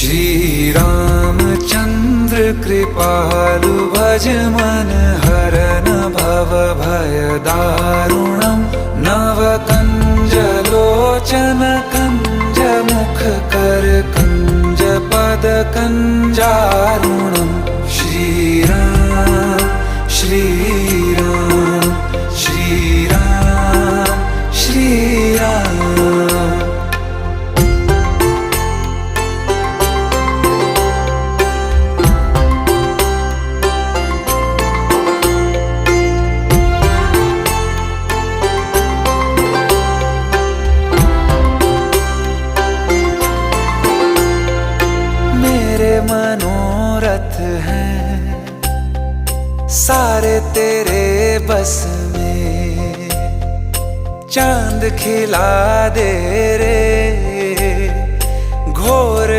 श्री रामचंद्र कृपालु भज मन हरन भव भय दारुणम नव कंज लोचन कंज मुख कर कंज पद कंजारुणम श्री राम श्री राम श्री राम श्री राम। मनोरथ हैं सारे तेरे बस में, चांद खिला दे रे घोर